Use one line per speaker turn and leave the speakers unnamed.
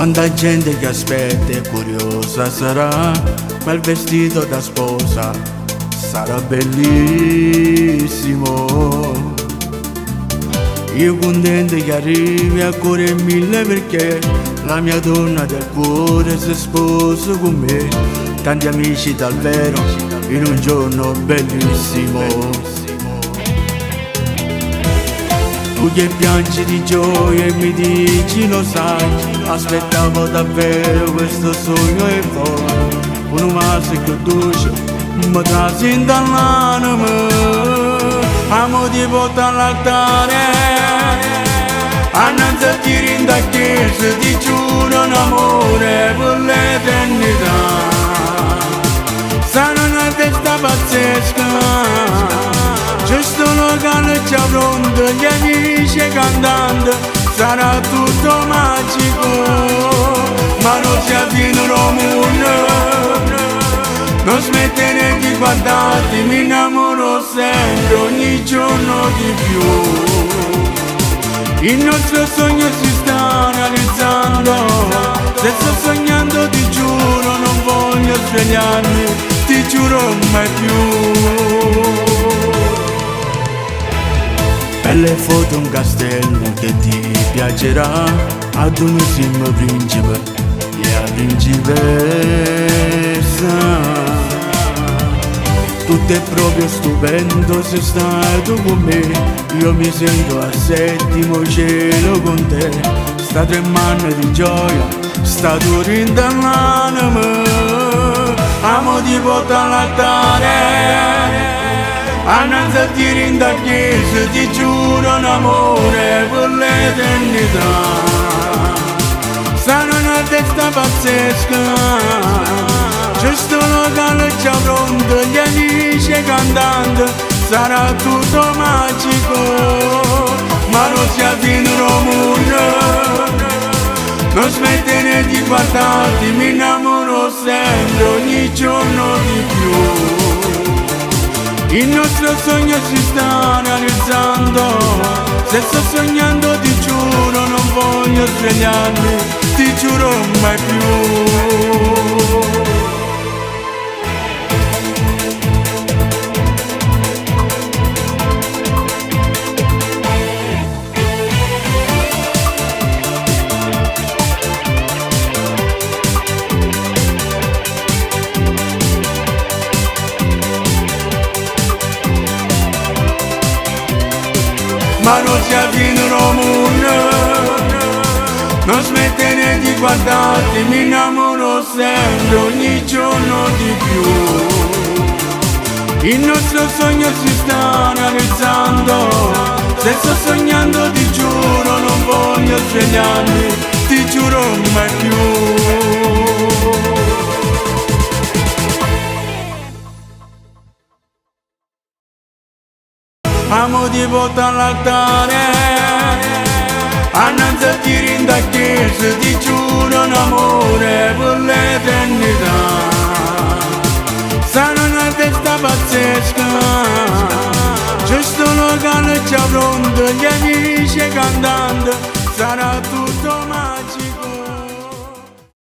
Quanta gente che aspetta e curiosa sarà, quel vestito da sposa sarà bellissimo. Io contento che arrivi a cuore mille perché la mia donna del cuore si sposa con me. Tanti amici dal vero in un giorno bellissimo. Tu che piangi di gioia e mi dici lo sai, aspettavo davvero questo sogno e poi un mese più dolce mi trasi dall'anima. Amo ti porto all'altare, annanzi a ti rinda chiesa, ti giuro un amore per l'eternità. Sarà una testa pazzesca, c'è sto locale già pronto, gli amici cantando, sarà tutto magico, ma non si avvina il mondo, non smettere di guardarti, mi innamoro sempre, ogni giorno di più. Il nostro sogno si sta realizzando, se sto sognando ti giuro, non voglio svegliarmi, ti giuro mai più. Belle foto un castello che ti piacerà, ad un ultimo principe e a principessa. Tutto è proprio stupendo se stai tu con me, io mi sento al settimo cielo con te. Sta tremando di gioia, sta durando l'anima, amo ti porto all'altare, annanzi a ti rinda chiesa, ti giuro un amore per l'eternità. Sarà una testa pazzesca, c'è sto locale già pronto, gli amici cantando, sarà tutto magico, ma non si avvina il mondo, non smettere di guardarti, mi innamoro sempre, ogni giorno di più. Il nostro sogno si sta realizzando, se sto sognando ti giuro, non voglio svegliarmi, ti giuro mai più. Ma non si avvina il mondo, non smettere di guardarti, mi innamoro sempre, ogni giorno di più. Il nostro sogno si sta realizzando, se sto sognando ti giuro, non voglio svegliarmi, ti giuro mai più. Amo ti porto all'altare, annanzi a ti rinda chiesa, ti giuro un amore per l'eternità. Sarà una testa pazzesca, c'è sto locale già pronto, gli amici cantando, sarà tutto magico.